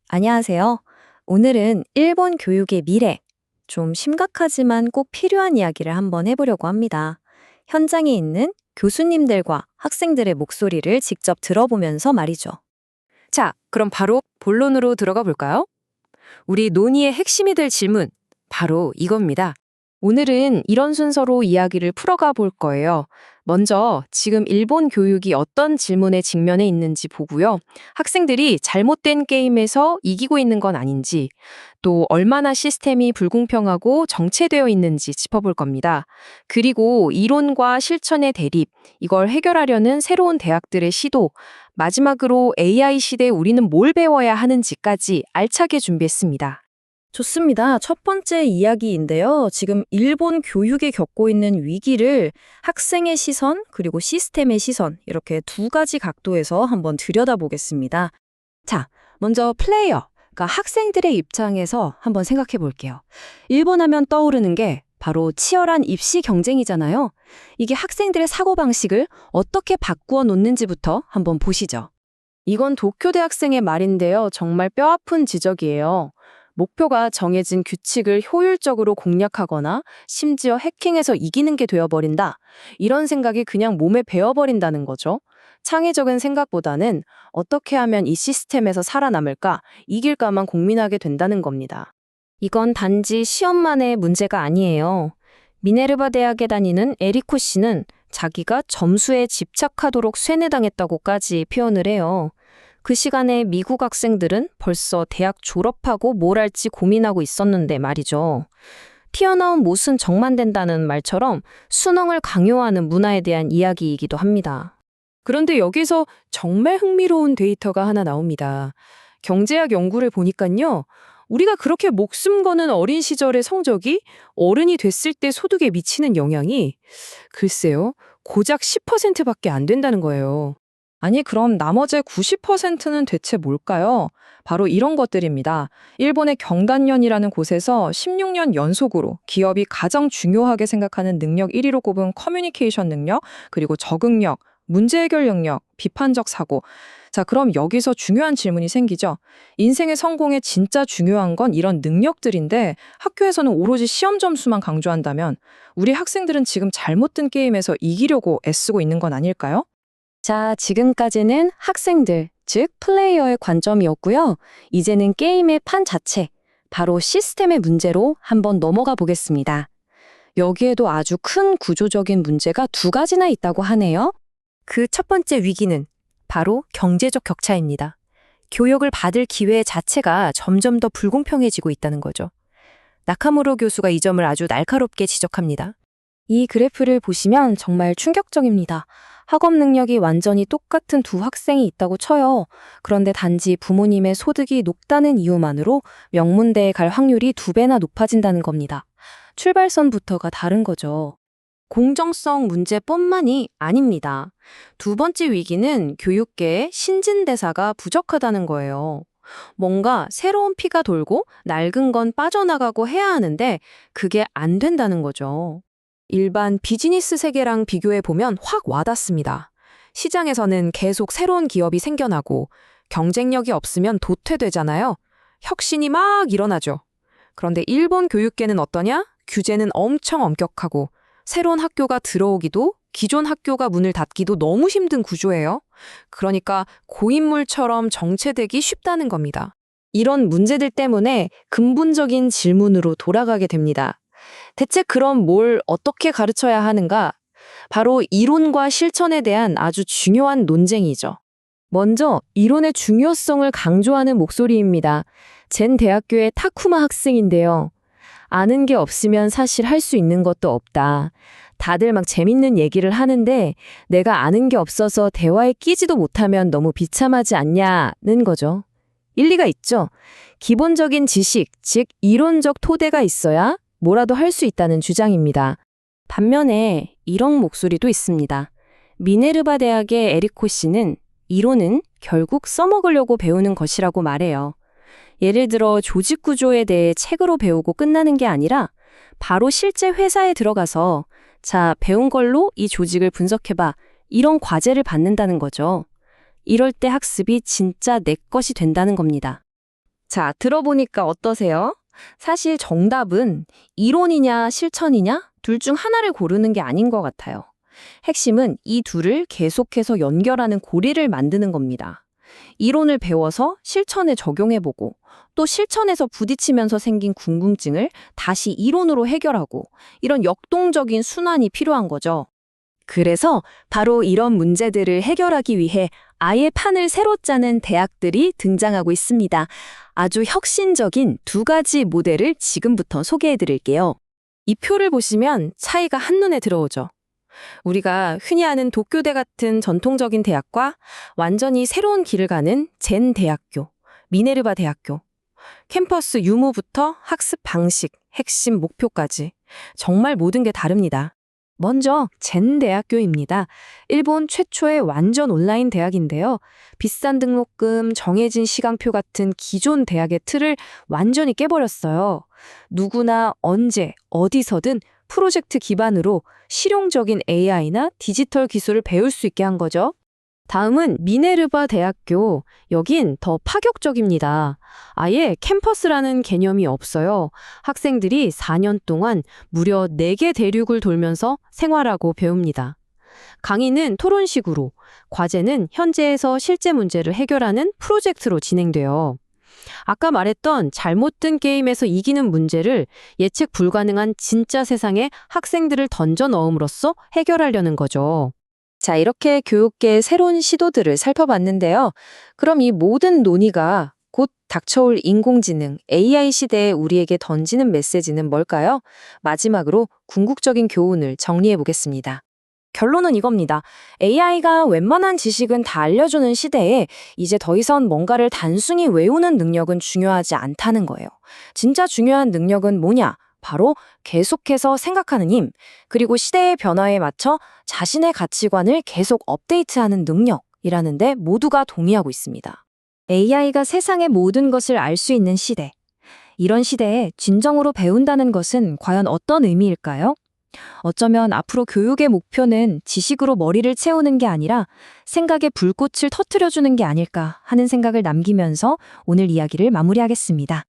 안녕하세요. 오늘은 일본 교육의 미래, 좀 심각하지만 꼭 필요한 이야기를 한번 해보려고 합니다. 현장에 있는 교수님들과 학생들의 목소리를 직접 들어보면서 말이죠. 자, 그럼 바로 본론으로 들어가 볼까요? 우리 논의의 핵심이 될 질문, 바로 이겁니다. 오늘은 이런 순서로 이야기를 풀어가 볼 거예요. 먼저 지금 일본 교육이 어떤 질문에 직면해 있는지 보고요. 학생들이 잘못된 게임에서 이기고 있는 건 아닌지, 또 얼마나 시스템이 불공평하고 정체되어 있는지 짚어볼 겁니다. 그리고 이론과 실천의 대립, 이걸 해결하려는 새로운 대학들의 시도, 마지막으로 AI 시대에 우리는 뭘 배워야 하는지까지 알차게 준비했습니다. 좋습니다. 첫 번째 이야기인데요. 지금 일본 교육이 겪고 있는 위기를 학생의 시선, 그리고 시스템의 시선, 이렇게 두 가지 각도에서 한번 들여다보겠습니다. 자, 먼저 플레이어, 그러니까 학생들의 입장에서 한번 생각해 볼게요. 일본 하면 떠오르는 게 바로 치열한 입시 경쟁이잖아요. 이게 학생들의 사고방식을 어떻게 바꾸어 놓는지부터 한번 보시죠. 이건 도쿄 대학생의 말인데요. 정말 뼈아픈 지적이에요. 목표가 정해진 규칙을 효율적으로 공략하거나 심지어 해킹해서 이기는 게 되어버린다. 이런 생각이 그냥 몸에 배어버린다는 거죠. 창의적인 생각보다는 어떻게 하면 이 시스템에서 살아남을까, 이길까만 고민하게 된다는 겁니다. 이건 단지 시험만의 문제가 아니에요. 미네르바 대학에 다니는 에리코 씨는 자기가 점수에 집착하도록 쇠뇌당했다고까지 표현을 해요. 그 시간에 미국 학생들은 벌써 대학 졸업하고 뭘 할지 고민하고 있었는데 말이죠. 튀어나온 못은 정만된다는 말처럼 수능을 강요하는 문화에 대한 이야기이기도 합니다. 그런데 여기서 정말 흥미로운 데이터가 하나 나옵니다. 경제학 연구를 보니까요. 우리가 그렇게 목숨 거는 어린 시절의 성적이 어른이 됐을 때 소득에 미치는 영향이 글쎄요. 고작 10%밖에 안 된다는 거예요. 아니, 그럼 나머지 90%는 대체 뭘까요? 바로 이런 것들입니다. 일본의 경단년이라는 곳에서 16년 연속으로 기업이 가장 중요하게 생각하는 능력 1위로 꼽은 커뮤니케이션 능력, 그리고 적응력, 문제 해결 능력, 비판적 사고. 자, 그럼 여기서 중요한 질문이 생기죠. 인생의 성공에 진짜 중요한 건 이런 능력들인데 학교에서는 오로지 시험 점수만 강조한다면 우리 학생들은 지금 잘못 든 게임에서 이기려고 애쓰고 있는 건 아닐까요? 자, 지금까지는 학생들, 즉 플레이어의 관점이었고요. 이제는 게임의 판 자체, 바로 시스템의 문제로 한번 넘어가 보겠습니다. 여기에도 아주 큰 구조적인 문제가 두 가지나 있다고 하네요. 그 첫 번째 위기는 바로 경제적 격차입니다. 교육을 받을 기회 자체가 점점 더 불공평해지고 있다는 거죠. 나카무로 교수가 이 점을 아주 날카롭게 지적합니다. 이 그래프를 보시면 정말 충격적입니다. 학업 능력이 완전히 똑같은 두 학생이 있다고 쳐요. 그런데 단지 부모님의 소득이 높다는 이유만으로 명문대에 갈 확률이 2배나 높아진다는 겁니다. 출발선부터가 다른 거죠. 공정성 문제뿐만이 아닙니다. 두 번째 위기는 교육계의 신진대사가 부족하다는 거예요. 뭔가 새로운 피가 돌고 낡은 건 빠져나가고 해야 하는데 그게 안 된다는 거죠. 일반 비즈니스 세계랑 비교해 보면 확 와닿습니다. 시장에서는 계속 새로운 기업이 생겨나고 경쟁력이 없으면 도태되잖아요. 혁신이 막 일어나죠. 그런데 일본 교육계는 어떠냐? 규제는 엄청 엄격하고 새로운 학교가 들어오기도 기존 학교가 문을 닫기도 너무 힘든 구조예요. 그러니까 고인물처럼 정체되기 쉽다는 겁니다. 이런 문제들 때문에 근본적인 질문으로 돌아가게 됩니다. 대체 그럼 뭘 어떻게 가르쳐야 하는가? 바로 이론과 실천에 대한 아주 중요한 논쟁이죠. 먼저 이론의 중요성을 강조하는 목소리입니다. 젠 대학교의 타쿠마 학생인데요. 아는 게 없으면 사실 할 수 있는 것도 없다. 다들 막 재밌는 얘기를 하는데 내가 아는 게 없어서 대화에 끼지도 못하면 너무 비참하지 않냐는 거죠. 일리가 있죠. 기본적인 지식, 즉 이론적 토대가 있어야 뭐라도 할 수 있다는 주장입니다. 반면에 이런 목소리도 있습니다. 미네르바 대학의 에리코 씨는 이론은 결국 써먹으려고 배우는 것이라고 말해요. 예를 들어 조직 구조에 대해 책으로 배우고 끝나는 게 아니라 바로 실제 회사에 들어가서 자, 배운 걸로 이 조직을 분석해봐. 이런 과제를 받는다는 거죠. 이럴 때 학습이 진짜 내 것이 된다는 겁니다. 자, 들어보니까 어떠세요? 사실 정답은 이론이냐 실천이냐 둘 중 하나를 고르는 게 아닌 것 같아요. 핵심은 이 둘을 계속해서 연결하는 고리를 만드는 겁니다. 이론을 배워서 실천에 적용해보고 또 실천에서 부딪히면서 생긴 궁금증을 다시 이론으로 해결하고 이런 역동적인 순환이 필요한 거죠. 그래서 바로 이런 문제들을 해결하기 위해 아예 판을 새로 짜는 대학들이 등장하고 있습니다. 아주 혁신적인 두 가지 모델을 지금부터 소개해 드릴게요. 이 표를 보시면 차이가 한눈에 들어오죠. 우리가 흔히 아는 도쿄대 같은 전통적인 대학과 완전히 새로운 길을 가는 젠 대학교, 미네르바 대학교. 캠퍼스 유무부터 학습 방식, 핵심 목표까지 정말 모든 게 다릅니다. 먼저 젠 대학교입니다. 일본 최초의 완전 온라인 대학인데요. 비싼 등록금, 정해진 시간표 같은 기존 대학의 틀을 완전히 깨버렸어요. 누구나 언제, 어디서든 프로젝트 기반으로 실용적인 AI나 디지털 기술을 배울 수 있게 한 거죠. 다음은 미네르바 대학교. 여긴 더 파격적입니다. 아예 캠퍼스라는 개념이 없어요. 학생들이 4년 동안 무려 4개 대륙을 돌면서 생활하고 배웁니다. 강의는 토론식으로, 과제는 현재에서 실제 문제를 해결하는 프로젝트로 진행돼요. 아까 말했던 잘못 든 게임에서 이기는 문제를 예측 불가능한 진짜 세상에 학생들을 던져 넣음으로써 해결하려는 거죠. 자, 이렇게 교육계의 새로운 시도들을 살펴봤는데요. 그럼 이 모든 논의가 곧 닥쳐올 인공지능, AI 시대에 우리에게 던지는 메시지는 뭘까요? 마지막으로 궁극적인 교훈을 정리해 보겠습니다. 결론은 이겁니다. AI가 웬만한 지식은 다 알려주는 시대에 이제 더 이상 뭔가를 단순히 외우는 능력은 중요하지 않다는 거예요. 진짜 중요한 능력은 뭐냐? 바로 계속해서 생각하는 힘, 그리고 시대의 변화에 맞춰 자신의 가치관을 계속 업데이트하는 능력이라는데 모두가 동의하고 있습니다. AI가 세상의 모든 것을 알 수 있는 시대. 이런 시대에 진정으로 배운다는 것은 과연 어떤 의미일까요? 어쩌면 앞으로 교육의 목표는 지식으로 머리를 채우는 게 아니라 생각의 불꽃을 터뜨려주는 게 아닐까 하는 생각을 남기면서 오늘 이야기를 마무리하겠습니다.